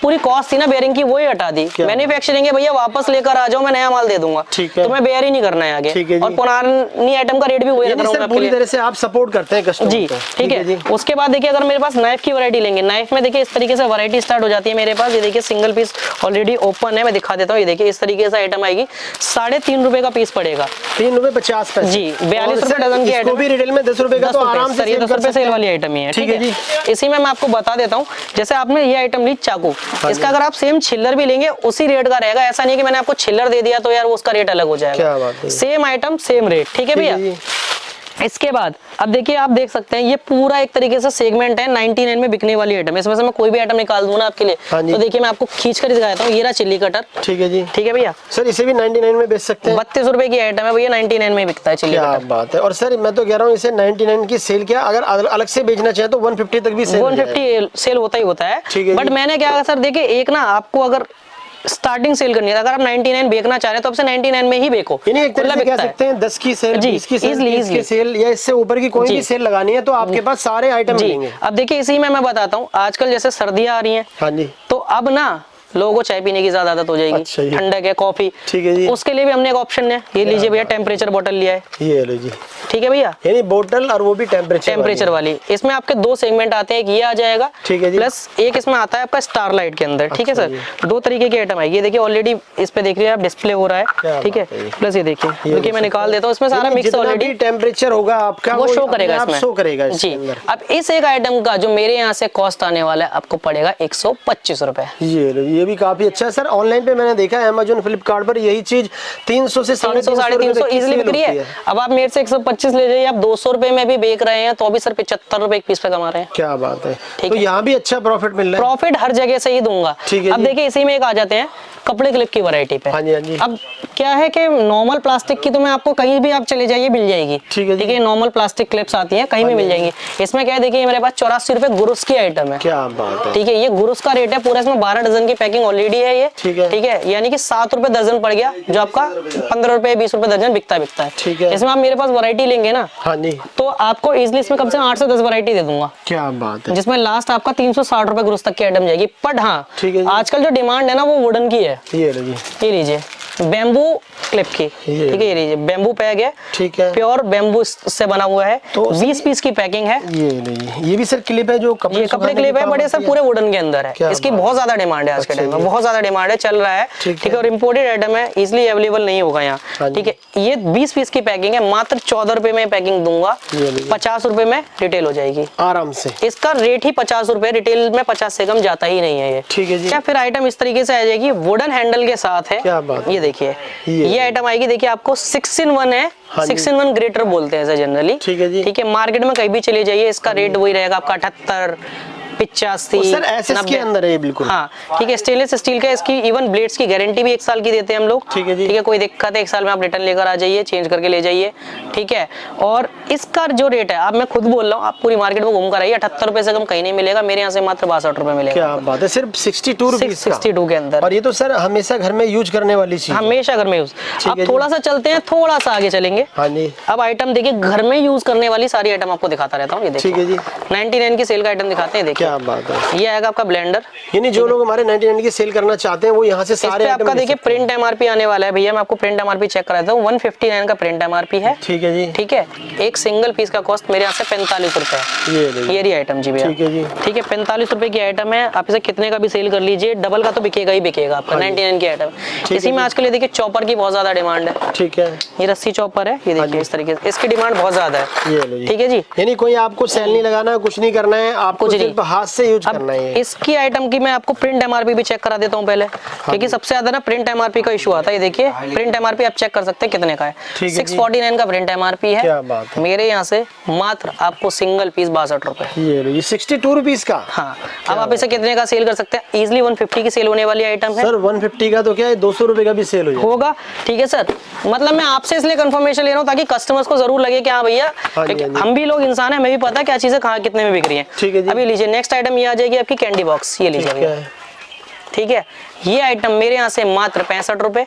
पूरी कॉस्ट थी ना बेयरिंग की वो ही हटा दी। मैन्युफैक्चरिंग है भैया वापस लेकर आ जाओ, मैं नया माल दे दूंगा, तो मैं बेयर ही नहीं करना है आगे। और पुरानी आइटम का रेट भी वही रख रहा हूं। पूरी तरह से आप सपोर्ट करते हैं कस्टमर जी, ठीक है। उसके बाद देखिए अगर मेरे पास नाइफ की वैरायटी लेंगे, नाइफ में देखिए इस तरीके से वैरायटी स्टार्ट हो जाती है मेरे पास। ये देखिए सिंगल पीस ऑलरेडी ओपन है, मैं दिखा देता हूँ। ये देखिए इस तरीके से आइटम आएगी, 3.5 रुपए का पीस पड़ेगा, 3 रुपए 50 पैसे जी। 42 रुपए डजन की आइटम भी रिटेल में 10 रुपए का, तो आराम से 10 रुपए सेल वाली आइटम ही है, ठीक है जी। इसी में मैं आपको बता देता हूँ, जैसे आपने ये आइटम ली चाकू, इसका अगर आप सेम छिल्लर भी लेंगे उसी रेट का रहेगा। ऐसा नहीं कि मैंने आपको छिल्लर दे दिया तो यार उसका रेट अलग हो जाएगा। सेम आइटम सेम रेट, ठीक है भैया। इसके बाद अब देखिए आप देख सकते हैं ये पूरा एक तरीके से सेगमेंट है 99 में बिकने वाली आइटम। इसमें से मैं कोई भी आइटम निकाल दूं ना आपके लिए, तो देखिए मैं आपको खींच कर दिखाता हूँ। ये रहा चिल्ली कटर, ठीक है जी, ठीक है भैया। सर इसे भी 99 में बेच सकते हैं? 32 रुपए की आइटम है भैया, 99 में बिकता है चिल्ली कटर। बात है। और सर मैं तो कह रहा हूँ इसे 99 की सेल क्या, अगर अलग से बेचना चाहे तो 150 तक भी सेल 150 सेल होता ही होता है। बट मैंने क्या सर देखिए एक ना आपको अगर स्टार्टिंग सेल करनी है, अगर आप 99 बेचना चाह रहे हैं तो आपसे 99 में ही बेचो। एक तरह से कह सकते हैं 10 की सेल, 20 की सेल, 30 की सेल या इससे ऊपर की कोई भी सेल लगानी है तो आपके पास सारे आइटम मिलेंगे। अब देखिए इसी में मैं बताता हूँ, आजकल जैसे सर्दियां आ रही हैं, हाँ जी, तो अब ना लोगों को चाय पीने की ज्यादा आदत हो जाएगी। अच्छा, ठंडक है, कॉफी, ठीक है जी। उसके लिए भी हमने एक ऑप्शन है, ये लीजिए भैया, टेम्परेचर बोतल लिया है, ये लीजिए, ठीक है भैया। यानी बोतल और वो भी टेम्परेचर वाली। इसमें आपके 2 सेगमेंट आते हैं, ये आ जाएगा, ठीक है जी, प्लस एक इसमें आता है आपका स्टारलाइट के अंदर, ठीक है सर। 2 तरीके के आइटम है। ये देखिए ऑलरेडी इस पे देख रहे हैं आप, डिस्प्ले हो रहा है, ठीक है। प्लस ये देखिए मैं निकाल देता हूँ, इसमें सारा मिक्स ऑलरेडी टेम्परेचर होगा आपका वो शो करेगा इसमें, शो करेगा जी। अब इस एक आइटम का जो मेरे यहाँ से कॉस्ट आने वाला है आपको पड़ेगा 125 रुपए। ये भी काफी अच्छा सर। ऑनलाइन पे मैंने देखा है अमेज़न, फ्लिपकार्ट पर यही चीज 300 से 350 इजीली बिक रही है। अब आप मेरे से 125 ले जाइए, आप 200 रुपए में भी बेच रहे हैं तो भी सर 75 रुपए एक पीस पे कमा रहे हैं। क्या बात है। तो यहाँ भी अच्छा प्रॉफिट मिल रहा है। प्रॉफिट हर जगह से ही दूंगा। अब देखिए इसी में एक आ जाते हैं कपड़े क्लिप की वैरायटी पे। हाँ जी, हाँ जी। अब क्या है कि नॉर्मल प्लास्टिक की तो मैं आपको कहीं भी आप चले जाइए मिल जाएगी, ठीक है, नॉर्मल प्लास्टिक क्लिप्स आती हैं, कहीं भी मिल जाएंगी। इसमें क्या है देखिए मेरे पास 84 रुपए गुरुस की आइटम है। क्या बात है, ठीक है, ये गुरुस का रेट है पूरा, इसमें 12 डजन की पैकिंग ऑलरेडी है ये, ठीक है, यानी कि 7 रुपए दर्जन पड़ गया, जो आपका 15 रुपए 20 रुपए दर्जन बिकता है। ठीक है, इसमें आप मेरे पास वैरायटी लेंगे ना, हाँ जी, तो आपको इजिली इसमें कम से कम 8 से 10 वैरायटी दे दूंगा। क्या बात है, जिसमें लास्ट आपका 360 रुपए गुरुस तक की आइटम जाएगी। बट हाँ, आजकल जो डिमांड है ना वो वुडन की है। ये लीजिए बैम्बू क्लिप की, ठीक है, ये लीजिए बैम्बू पैक है, ठीक है, प्योर बैम्बू से बना हुआ है, तो 20 पीस की पैकिंग है। ये भी सर क्लिप है, जो ये कपड़े क्लिप है, बड़े सर पूरे वुडन के अंदर है। इसकी बहुत ज्यादा डिमांड है आज के टाइम में, बहुत ज्यादा डिमांड है, चल रहा है, ठीक है, और इम्पोर्टेड आइटम है, इजिली अवेलेबल नहीं होगा यहाँ, ठीक है। ये 20 पीस की पैकिंग है, मात्र 14 रुपए में पैकिंग दूंगा, 50 रुपए में रिटेल हो जाएगी आराम से। इसका रेट ही 50 रुपए, रिटेल में 50 से कम जाता ही नहीं है ये, ठीक है जी। क्या फिर आइटम इस तरीके से आ जाएगी, वुडन हैंडल के साथ है, ये देखिए ये आइटम आएगी, देखिए आपको 6-in-1 है, 6-in-1 ग्रेटर बोलते हैं इसे जनरली, ठीक है जी, ठीक है। मार्केट में कहीं भी चले जाइए, इसका रेट वही रहेगा आपका 78, 85, सर एसएस के अंदर है ये बिल्कुल, हाँ, ठीक है। स्टेनलेस स्टील का, इसकी इवन ब्लेड्स की गारंटी भी 1 साल की देते हैं हम लोग, ठीक है जी, ठीक है। कोई दिक्कत है 1 साल में आप रिटर्न लेकर आ जाइए, चेंज करके ले जाइए, ठीक है। और इसका जो रेट है, अब मैं खुद बोल रहा हूँ, आप पूरी मार्केट में घूम कर आइए, 78 रुपए से कम कहीं नहीं मिलेगा, मेरे यहाँ से मात्र 62 रुपए मिलेगा। क्या बात है, सिर्फ 62 रुपीज, 62 के अंदर। और ये तो सर हमेशा घर में यूज करने वाली चीज, हमेशा घर में यूज। अब थोड़ा सा चलते हैं, थोड़ा सा आगे चलेंगे, हाँ जी। अब आइटम देखिए, घर में यूज करने वाली सारी आइटम आपको दिखाता रहता हूँ, ये देखिए, ठीक है जी, 99 की सेल का आइटम दिखाते हैं, देखिए क्या बात है। ये आएगा आपका ब्लेंडर, यानी जो लोग हमारे 99 की सेल करना चाहते हैं वो यहाँ से सारे आपका देखिए प्रिंट एमआरपी आने वाला है भैया, मैं आपको प्रिंट एमआरपी चेक करा देता हूँ। 159 का प्रिंट एमआरपी है, ठीक है जी, ठीक है। एक सिंगल पीस का कॉस्ट मेरे यहाँ से 45 रुपए है, ये रही आइटम जी भैया, ठीक है जी, ठीक है। 45 रुपए की आइटम है, आप इसे कितने का भी सेल कर लीजिए, डबल का तो बिकेगा ही बिकेगा आपका, 99 की आइटम। इसी में आजकल देखिए चॉपर की बहुत ज्यादा डिमांड है, ठीक है, ये रस्सी चॉपर है, ये देखिए इस तरीके से, इसकी डिमांड बहुत ज्यादा है, ठीक है जी। यानी कोई आपको सेल नहीं लगाना, कुछ नहीं करना है, आपको सिर्फ हाथ से यूज करना है। इसकी आइटम की मैं आपको प्रिंट एमआरपी भी चेक करा देता हूं पहले, क्योंकि सबसे ज्यादा ना प्रिंट एमआरपी का इशू आता है। ये देखिए प्रिंट एमआरपी आप चेक कर सकते हैं कितने का है, 649 का प्रिंट एमआरपी है, मेरे यहाँ से मात्र आपको सिंगल पीस 62 रुपए, ये 62 रुपीज का। हाँ, अब आप इसे कितने का सेल कर सकते हैं, इजिली 150 की सेल होने वाली आइटम है सर। 150 का तो क्या है, 200 रुपए का भी सेल होगा, ठीक है सर। मतलब मैं आपसे इसलिए कंफर्मेशन ले रहा हूँ ताकि कस्टमर्स को जरूर लगे कि हाँ भैया हम भी लोग इंसान है, हमें भी पता है क्या चीजें कहाँ कितने में बिक रही है, ठीक है। अभी लीजिए नेक्स्ट आइटम ये आ जाएगी आपकी कैंडी बॉक्स, ये लीजिए, ठीक है। ये आइटम मेरे यहाँ से मात्र 65 रुपए।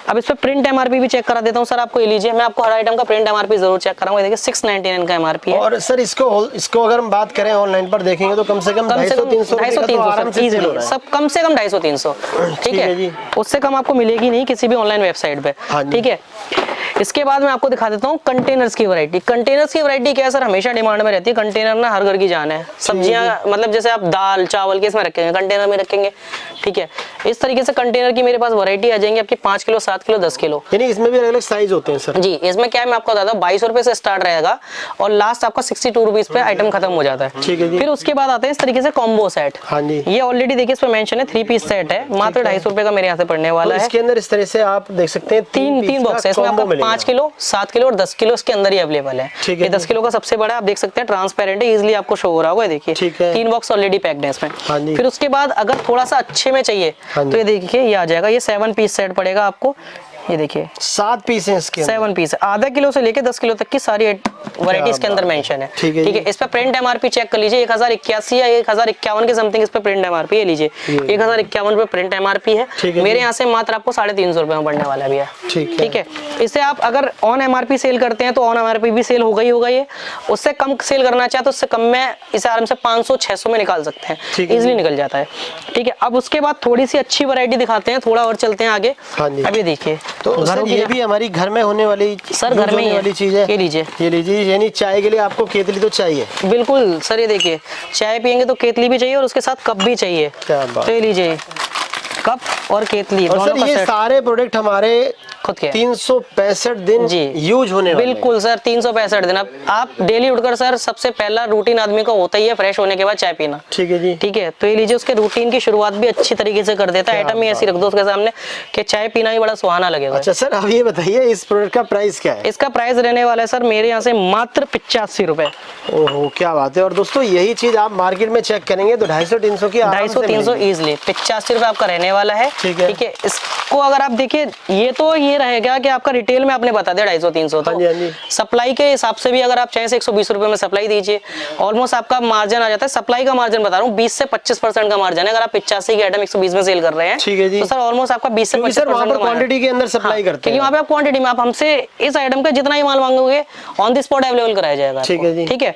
अब इस पे प्रिंट एमआरपी भी चेक करा देता हूँ सर आपको, ये लीजिए, मैं आपको हर आइटम का प्रिंट एमआरपी जरूर चेक कराऊंगा। देखिए 699 का एमआरपी है। और सर इसको अगर हम बात करें ऑनलाइन पर देखेंगे तो कम से कम 250-300 सब कम से कम 250-300, ठीक है, उससे कम आपको मिलेगी नहीं किसी भी ऑनलाइन वेबसाइट पे, ठीक है। इसके बाद मैं आपको दिखा देता हूँ कंटेनर्स की वैरायटी। कंटेनर्स की वैरायटी क्या है सर, हमेशा डिमांड में रहती है। कंटेनर ना हर घर की जान है, सब्जियां मतलब जैसे आप दाल चावल के इसमें रखेंगे कंटेनर में रखेंगे, ठीक है। इस तरीके से कंटेनर की मेरे पास वैरायटी आ जाएंगी आपकी 5 किलो 7 किलो 10 किलो, यानी इसमें भी अलग-अलग साइज होते हैं सर जी। इसमें क्या है मैं आपको बताता हूँ, 22 रुपए से स्टार्ट रहेगा और लास्ट आपका 62 रुपीज पे आइटम खत्म हो जाता है, ठीक है जी। फिर उसके बाद आते हैं इस तरीके से कॉम्बो सेट। हाँ जी, ये ऑलरेडी देखिए इसमें मेंशन है 3 पीस सेट है, मात्र 250 रुपए का मेरे यहाँ से पड़ने वाला है। इसके अंदर इस तरह से आप देख सकते हैं तीन बॉक्स है इसमें, आपका 5 किलो 7 किलो और 10 किलो इसके अंदर ही अवेलेबल है, ठीक है। 10 किलो का सबसे बड़ा आप देख सकते हैं, ट्रांसपेरेंट है, इजीली आपको शो हो रहा होगा, देखिए 3 बॉक्स ऑलरेडी पैक्ड है इसमें। फिर उसके बाद अगर थोड़ा सा अच्छे में चाहिए तो ये देखिए ये आ जाएगा, ये 7 पीस सेट पड़ेगा आपको, ये देखिए 7 पीस हैं इसके, 7 पीस, आधा किलो से लेके 10 किलो तक की सारी वैरायटी इसके अंदर मेंशन है, ठीक है। इस पे प्रिंट एमआरपी चेक कर लीजिए, 1081 या 1051 के समथिंग इस पे प्रिंट एमआरपी है, लीजिए 1051 पे प्रिंट एमआरपी है, मेरे यहाँ से मात्र आपको 350 रुपए में पड़ने वाला है भैया, ठीक है। इससे आप अगर ऑन एमआरपी सेल करते हैं तो ऑन एमआरपी भी सेल होगा ही होगा, ये उससे कम सेल करना चाहे तो उससे कम में इसे आराम से 500-600 में निकाल सकते हैं, इजिली निकल जाता है, ठीक है। अब उसके बाद थोड़ी सी अच्छी वैरायटी दिखाते हैं, थोड़ा और चलते हैं आगे। अभी देखिए तो ये भी हमारी घर में होने वाली, सर घर में वाली चीज है, ये लीजिए, यानी चाय के लिए आपको केतली तो चाहिए, बिल्कुल सर। ये देखिए चाय पियेंगे तो केतली भी चाहिए और उसके साथ कप भी चाहिए, तो ये लीजिए कप और केतली और सर ये सारे प्रोडक्ट हमारे खुद के 365 दिन जी यूज होने वाले, बिल्कुल सर 365 दिन। अब आप डेली उठकर सर सबसे पहला रूटीन आदमी को होता ही है फ्रेश होने के बाद चाय पीना, ठीक है जी, ठीक है। तो ये लीजिए उसके रूटीन की शुरुआत भी अच्छी तरीके से कर देता है, आइटम ही ऐसी रख दो उसके सामने कि चाय पीना ही बड़ा सुहाना लगेगा। अच्छा सर अब ये बताइए इस प्रोडक्ट का प्राइस क्या है? इसका प्राइस रहने वाला है सर मेरे यहाँ से मात्र 85 रुपए। ओहो क्या बात है। और दोस्तों यही चीज आप मार्केट में चेक करेंगे तो 250-300 की 250-300 इजिली 85 रुपए आपका रहने वाला है, ठीक है। इसको अगर आप देखिए ये ये रहेगा कि आपका रिटेल में आपने बता दिया 250-300, तो सप्लाई के हिसाब से भी अगर आप चाहें 120 रुपए में सप्लाई दीजिए, ऑलमोस्ट आपका मार्जिन आ जाता है। सप्लाई का मार्जिन बता रहा हूँ 20 से 25% का मार्जिन है। अगर आप 85 की आइटम 120 में सेल कर रहे हैं, ठीक है जी, तो सर ऑलमोस्ट आपका 20 से 25% क्वांटिटी के अंदर सप्लाई करते हैं, क्योंकि वहाँ पे आप क्वांटिटी में आप हमसे इस आइटम का जितना ही माल मांगोगे ऑन द स्पॉट अवेलेबल कराया जाएगा। ठीक है जी, ठीक है।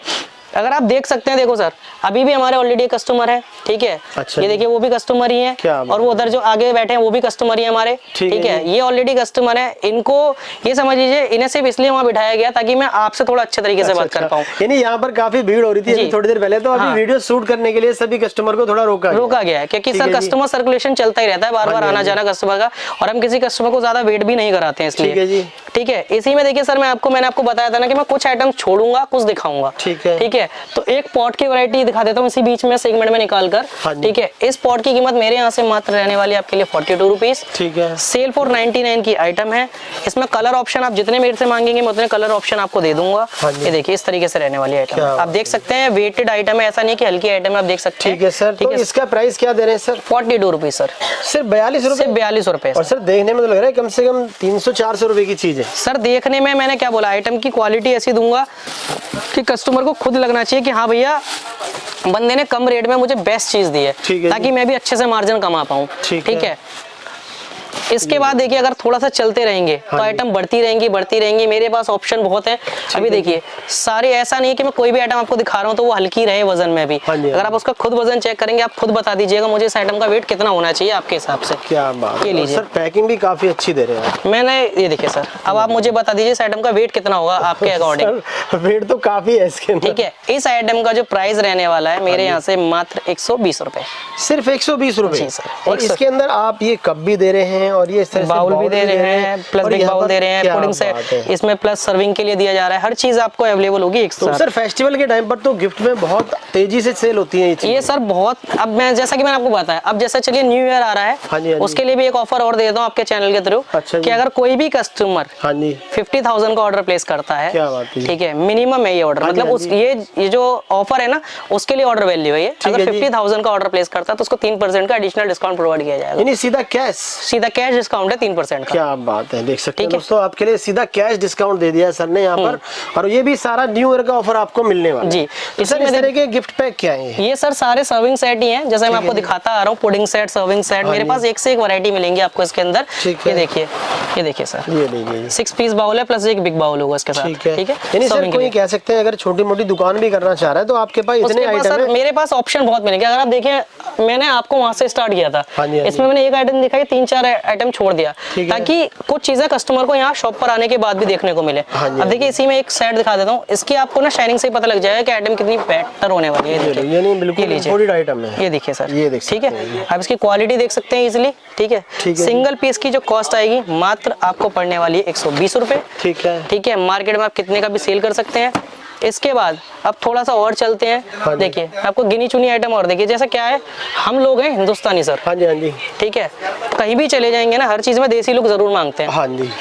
अगर आप देख सकते हैं, देखो सर अभी भी हमारे ऑलरेडी कस्टमर है, ठीक है। अच्छा, ये देखिए वो भी कस्टमर ही है, और वो उधर जो आगे बैठे हैं वो भी कस्टमर ही है हमारे, ठीक है। ये ऑलरेडी कस्टमर है, इनको ये समझ लीजिए इन्हें सिर्फ इसलिए वहाँ बिठाया गया ताकि मैं आपसे थोड़ा अच्छे तरीके से बात कर पाऊँ। यानी यहाँ पर काफी भीड़ हो रही थी थोड़ी देर पहले, तो अभी वीडियो शूट करने के लिए सभी कस्टमर को थोड़ा रोका गया है, क्योंकि सर कस्टमर सर्कुलेशन चलता ही रहता है, बार बार आना जाना कस्टमर का, और हम किसी कस्टमर को ज्यादा वेट भी नहीं कराते हैं इसलिए, ठीक है। इसी में देखिए सर मैंने आपको बताया था ना कि मैं कुछ आइटम छोड़ूंगा, कुछ दिखाऊंगा, ठीक है। तो एक पॉट की वैरायटी दिखा देता हूँ इसी बीच में सेगमेंट में निकाल कर, ठीक है। इस पॉट की कीमत मेरे यहाँ से मात्र रहने वाली आपके लिए 42 रुपीज, ठीक है। सेल फॉर 99 की आइटम है। इसमें कलर ऑप्शन आप जितने मेरे से मांगेंगे मैं उतने कलर ऑप्शन आपको दे दूंगा। ये देखिए इस तरीके से रहने वाली आइटम आप देख सकते हैं, वेटेड आइटम है, ऐसा नहीं कि हल्की आइटम है, आप देख सकते हैं, ठीक है सर। तो इसका प्राइस क्या दे रहे हैं सर? 42 रुपीज सर, सिर्फ 42 रुपए। और सर देखने में तो लग रहा है कम से कम 300-400 रुपए की चीज है सर। देखने में मैंने क्या बोला, आइटम की क्वालिटी ऐसी दूंगा कि कस्टमर को खुद लगना चाहिए कि हाँ भैया बंदे ने कम रेट में मुझे बेस्ट चीज दी है, ताकि मैं भी अच्छे से मार्जिन कमा पाऊँ, ठीक है। इसके बाद देखिए अगर थोड़ा सा चलते रहेंगे तो आइटम बढ़ती रहेंगी। मेरे पास ऑप्शन बहुत है। अभी देखिए सारे, ऐसा नहीं है कि मैं कोई भी आइटम आपको दिखा रहा हूँ तो वो हल्की रहे वजन में भी। अगर आप उसका खुद वजन चेक करेंगे, आप खुद बता दीजिएगा मुझे इस आइटम का वेट कितना होना चाहिए आपके हिसाब से। क्या बात है। सर पैकिंग भी काफी अच्छी दे रहे हैं। मैंने ये देखिए सर, अब आप मुझे बता दीजिए इस आइटम का वेट कितना होगा आपके अकॉर्डिंग। वेट तो काफी है इसके, ठीक है। इस आइटम का जो प्राइस रहने वाला है मेरे यहाँ से मात्र 120 रुपए, सिर्फ 120 रुपए। और इसके अंदर आप ये कप भी दे रहे हैं और ये बाउल भी दे रहे हैं, प्लस बिग बाउल दे रहे हैं, पुडिंग सेट इसमें प्लस सर्विंग के लिए दिया जा रहा है। हर चीज आपको अवेलेबल होगी एक साथ। सर फेस्टिवल के टाइम पर तो गिफ्ट में बहुत तेजी से सेल होती है ये सर बहुत। अब मैं जैसा कि मैंने आपको बताया, अब जैसा चलिए न्यू ईयर आ रहा है, उसके लिए भी एक ऑफर और दे देता हूँ आपके चैनल के थ्रू, कि अगर कोई भी कस्टमर 50,000 का ऑर्डर प्लेस करता है, ठीक है, मिनिमम है ये ऑर्डर, मतलब ये जो ऑफर है ना उसके लिए ऑर्डर वैल्यू है ये। अगर 50,000 का ऑर्डर प्लेस करता है तो उसको 3% का एडिशनल डिस्काउंट प्रोवाइड किया जाएगा। सीधा कैश डिस्काउंट है 3% का। क्या बात है, देख सकते हैं दोस्तों, आपके लिए सीधा कैश डिस्काउंट दे दिया है सर ने यहाँ पर। और ये भी सारा न्यू ईयर का ऑफर आपको मिलने वाला है जी। तो सर इस तरह के गिफ्ट पैक क्या है? ये सर सारे सर्विंग सेट ही हैं, जैसे मैं आपको दिखाता आ रहा हूँ, पुडिंग सेट, सर्विंग सेट, मेरे पास एक से एक वैरायटी मिलेंगी आपको इसके अंदर। ये देखिए सर, ये देखिए 6 पीस बाउल है, प्लस एक बिग बाउल होगा इसके साथ, ठीक है। यानी सर कोई कह सकते हैं अगर छोटी मोटी दुकान भी करना चाह रहा है तो आपके पास इतने आइटम है। मेरे पास ऑप्शन बहुत मिलेंगे। अगर आप देखें, मैंने आपको वहां से स्टार्ट किया था, इसमें मैंने एक आइटम दिखाई, 3-4 आइटम छोड़ दिया, ताकि कुछ चीजें कस्टमर को यहाँ शॉप पर आने के बाद भी देखने को मिले। अब देखिए इसी में एक सेट दिखा देता हूँ, इसकी आपको ना शाइनिंग से ही पता लग जाएगा कि आइटम कितनी बेटर होने वाली है। ये देखिए सर, ठीक है। आप इसकी क्वालिटी देख सकते हैं इजिली, ठीक है। सिंगल पीस की जो कॉस्ट आएगी मात्र आपको पड़ने वाली है 120 रुपए, ठीक है। मार्केट में आप कितने का भी सेल कर सकते हैं। इसके बाद अब थोड़ा सा और चलते हैं, देखिए आपको गिनी चुनी आइटम और देखिए, जैसा क्या है, हम लोग हैं हिंदुस्तानी सर, ठीक है। कहीं भी चले जाएंगे ना, हर चीज में देसी लोग जरूर मांगते हैं।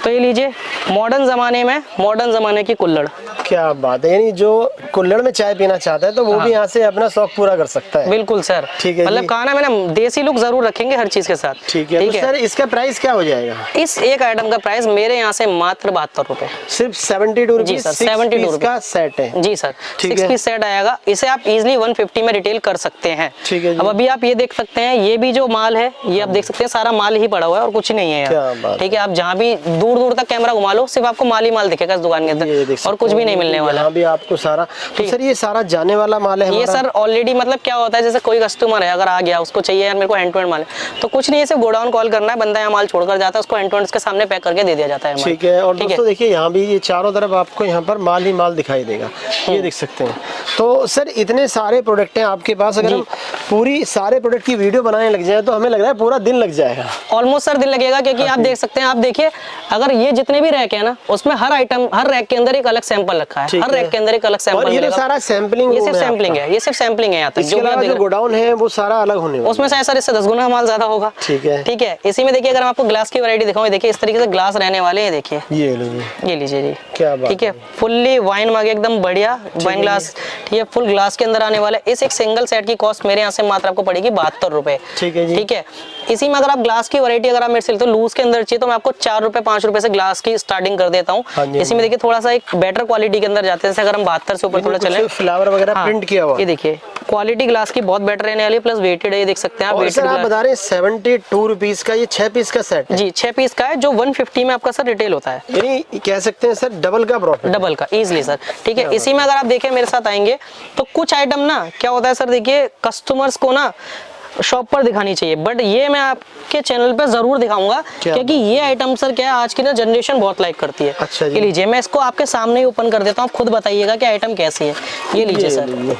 तो ये लीजिए, मॉडर्न जमाने में मॉडर्न जमाने की कुल्हड़। क्या बात है, यानी जो कुल्हड़ में चाय पीना चाहता है तो वो भी यहाँ से अपना शौक पूरा कर सकता है। बिल्कुल सर, ठीक है। मतलब कहा ना मैंने, देसी लुक जरूर रखेंगे हर चीज के साथ, ठीक है। तो सर इसका प्राइस क्या हो जाएगा? इस एक आइटम का प्राइस मेरे यहाँ से मात्र 72 रुपए, सिर्फ 72 रुपीज सर, 72 का सेट है जी सर। 6 पीस सेट आएगा, इसे आप इजिली 150 में रिटेल कर सकते हैं, ठीक है। अब अभी आप ये देख सकते हैं, ये भी जो माल है ये आप देख सकते हैं, सारा माल ही पड़ा हुआ है और कुछ नहीं है, ठीक है। आप जहाँ भी दूर दूर तक कैमरा घुमा लो, सिर्फ आपको माल ही माल दिखेगा इस दुकान के अंदर, और कुछ भी नहीं मिलने वाला भी आपको सारा। तो सर ये सारा जाने वाला माल है ये सर ऑलरेडी। मतलब क्या होता है, जैसे कोई कस्टमर है अगर आ गया, उसको चाहिए यार मेरे को एंड टू एंड माल, तो कुछ नहीं है, सिर्फ गोडाउन कॉल करना है, बंदा यहाँ माल छोड़कर जाता है, उसको एंड टू एंड के सामने पैक करके दे दिया जाता है, ठीक है। और दोस्तों देखिए यहाँ भी ये चारों तरफ आपको यहाँ पर माल ही माल दिखाई देगा, ये देख सकते हैं। तो सर इतने सारे प्रोडक्ट हैं आपके पास, अगर हम पूरी सारे प्रोडक्ट की वीडियो बनाने लग जाए तो हमें लग रहा है पूरा दिन लग जाएगा, ऑलमोस्ट सर दिन लगेगा, क्योंकि आप देख सकते हैं, आप देखिए अगर ये जितने भी रैक है ना, उसमें हर आइटम, हर रैक के अंदर एक अलग सैंपल रखा है, हर रैक के अंदर एक अलग सैंपल मिलेगा। ये सारा सैंपलिंग, ये सिर्फ सैंपलिंग है, ये सिर्फ सैंपलिंग है। यहाँ तक जो गोडाउन है वो सारा अलग होने वाला है, उसमें शायद सर इससे 10 गुना माल ज्यादा होगा, ठीक है, ठीक है। इसी में देखिए अगर आपको ग्लास की वैरायटी दिखाऊं, देखिए इस तरीके से ग्लास रहने वाले हैं, देखिए ये लीजिए जी, क्या बात ठीक है। फुल्ली वाइन मग एकदम बढ़िया वाइन ग्लास, ठीक है, फुल ग्लास के अंदर आने वाला है। इस एक सिंगल सेट की कॉस्ट मेरे यहाँ से मात्र आपको पड़ेगी 72 रुपए। ठीक है जी। ठीक है। इसी में अगर आप ग्लास की वैरायटी अगर आप मेरे से लेते हो लूज के अंदर चाहिए तो मैं आपको 4 रुपए 5 रुपए से ग्लास की स्टार्टिंग कर देता हूँ। इसी में देखिए थोड़ा सा एक बेटर क्वालिटी के अंदर जाते हैं, जैसे अगर हम 72 से ऊपर थोड़ा चले, फ्लावर वगैरह प्रिंट किया हुआ, ये देखिए क्वालिटी ग्लास की बहुत बेटर रहने वाली है, प्लस वेटेड है, ये देख सकते हैं आप। सर आप बता रहे हैं 72 रुपीज का ये 6 पीस का सेट है? जी 6 पीस का है, जो 150 में आपका सर रिटेल होता है, यानी कह सकते हैं सर डबल का प्रॉफिट, डबल का इजीली सर। ठीक है। इसी में अगर आप देखें मेरे साथ आएंगे तो कुछ आइटम ना क्या होता है सर, देखिए कस्टमर्स को ना शॉप पर दिखानी चाहिए, बट ये मैं आपके चैनल पे जरूर दिखाऊंगा, क्योंकि ये आइटम सर क्या है आज की ना जनरेशन बहुत लाइक करती है। अच्छा जी। ये लीजिए मैं इसको आपके सामने ही ओपन कर देता हूँ, खुद बताइएगा कि आइटम कैसी है। ये लीजिए सर,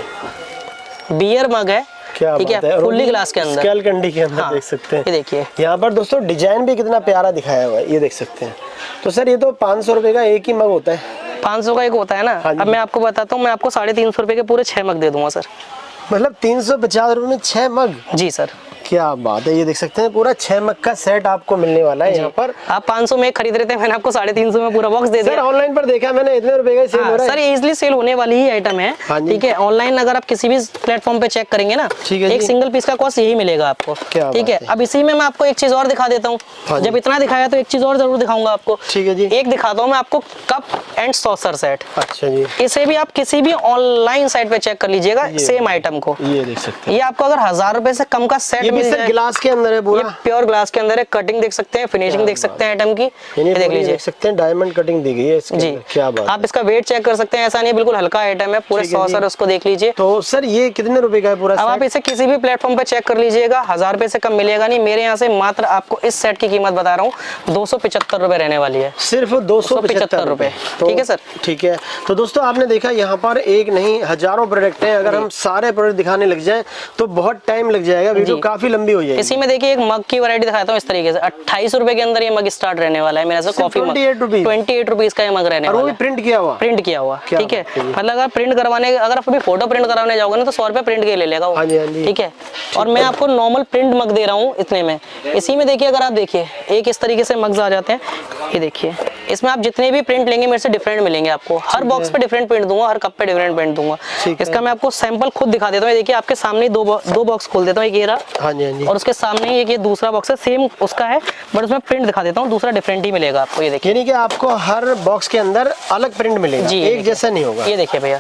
बियर मग है, ठीक है, फुल्ली ग्लास के अंदर, स्केल कंडी के अंदर। हाँ, देख सकते हैं ये देखिए यहाँ पर दोस्तों डिजाइन भी कितना प्यारा दिखाया हुआ है, ये देख सकते हैं। तो सर ये तो 500 रुपए का एक ही मग होता है? 500 का एक होता है ना। अब मैं आपको बताता हूँ, मैं आपको 350 रुपए के पूरे 6 मग दे दूंगा सर। मतलब 350 रुपए में 6 मग? जी सर। क्या बात है, ये देख सकते हैं पूरा 6 मग का सेट आपको मिलने वाला है यहाँ पर। आप 500 में खरीद रहे थे, मैंने आपको 350 में पूरा बॉक्स दे दिया। सर ऑनलाइन पर देखा मैंने, इतने रुपए का सेल हो रहा है। सर ये इजीली सेल होने वाली ही आइटम है। ठीक है। ऑनलाइन अगर आप किसी भी प्लेटफॉर्म पे चेक करेंगे ना, एक सिंगल पीस का कॉस्ट यही मिलेगा आपको। ठीक है। अब इसी में मैं आपको एक चीज और दिखा देता हूँ, जब इतना दिखाया तो एक चीज और जरूर दिखाऊंगा आपको। ठीक है जी। एक दिखाता हूँ मैं आपको कप एंड सॉसर सेट। अच्छा जी। इसे भी आप किसी भी ऑनलाइन साइट पे चेक कर लीजिएगा, सेम आइटम को। ये देख सकते हैं, ये आपको अगर 1000 रुपए से कम का सेट मिल जाए, ग्लास के अंदर है पूरा, प्योर ग्लास के अंदर है। कटिंग देख सकते हैं, फिनिशिंग देख सकते हैं आइटम की, ये देख लीजिए, देख सकते हैं डायमंड कटिंग दी गई है इसके जी। अंदर। क्या बात आप इसका वेट चेक कर सकते हैं, ऐसा नहीं बिल्कुल हल्का आइटम है, पूरे सॉसर उसको देख लीजिए। तो सर ये कितने रुपए का है पूरा? अब आप इसे किसी भी प्लेटफॉर्म पे चेक कर लीजिएगा, 1000 रुपए से कम मिलेगा नहीं। मेरे यहाँ से मात्र आपको इस सेट की कीमत बता रहा हूँ 275 रुपए रहने वाली है, सिर्फ 275 रुपए। ठीक है सर। ठीक है। तो दोस्तों आपने देखा यहाँ पर एक नहीं हजारों प्रोडक्ट हैं, अगर हम सारे प्रोडक्ट दिखाने लग जाएं तो बहुत टाइम लग जाएगा, वीडियो काफी लंबी हो जाएगी। इसी में देखिए एक मग की वैरायटी दिखाता हूँ इस तरीके से, 28 रुपए के अंदर ये मग स्टार्ट रहने वाला है मेरा सर। कॉफी मग 28 रुपीज का ये मग रहने वाला है, प्रिंट किया हुआ, प्रिंट किया हुआ। ठीक है। मतलब अगर प्रिंट करवाने, अगर आप अभी फोटो प्रिंट करवाने जाओगे ना तो 100 रुपए प्रिंट के ले लेगा वो। ठीक है। और मैं आपको नॉर्मल प्रिंट मग दे रहा हूँ इतने में। इसी में देखिए अगर आप देखिए एक इस तरीके से मग्स आ जाते हैं, ये देखिए इसमें आप जितने भी प्रिंट लेंगे मेरे से डिफरेंट मिलेंगे आपको। हर बॉक्स पे डिफरेंट प्रिंट दूंगा, हर कप पे डिफरेंट प्रिंट दूंगा। इसका मैं आपको सैंपल खुद दिखा देता हूँ। देखिए आपके सामने दो बॉक्स खोल देता हूँ, एक ये रहा और उसके सामने ही एक ये दूसरा बॉक्स है, सेम उसका है बट उसमें प्रिंट दिखा देता हूँ, दूसरा डिफरेंट ही मिलेगा आपको। ये देखिए, यानी कि आपको हर बॉक्स के अंदर अलग प्रिंट मिलेगा जी, एक जैसा नहीं होगा। ये देखिए भैया,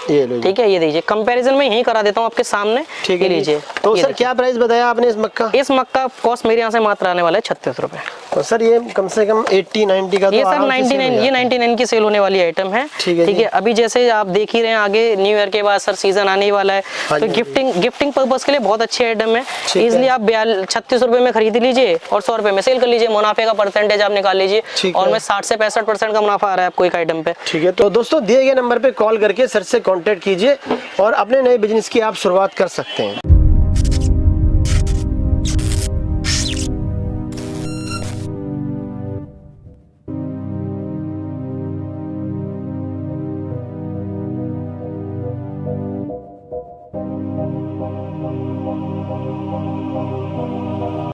ये लो। ठीक है। ये देखिए कंपैरिजन में यही करा देता हूँ आपके सामने। ठीक है, लीजिए। तो सर क्या प्राइस बताया आपने इस मग का? इस मग का कॉस्ट मेरे यहाँ से मात्र आने वाला है 36 रुपए। तो सर ये कम से कम 80-90 का तो ये सर 99, ये 99 की सेल होने वाली आइटम है। ठीक है। अभी जैसे आप देख ही रहे हैं आगे न्यू ईयर के बाद सर सीजन आने वाला है, तो गिफ्टिंग पर्पस के लिए बहुत अच्छी आइटम है। इजिली आप 36 रुपए में खरीद लीजिए और 100 रुपए में सेल कर लीजिए, मुनाफे का परसेंटेज आप निकाल लीजिए और में 60 से 65% का मुनाफा आ रहा है आपको एक आइटम पे। ठीक है। तो दोस्तों दिए गए नंबर पे कॉल करके सर से कांटेक्ट कीजिए और अपने नए बिजनेस की आप शुरुआत कर सकते हैं।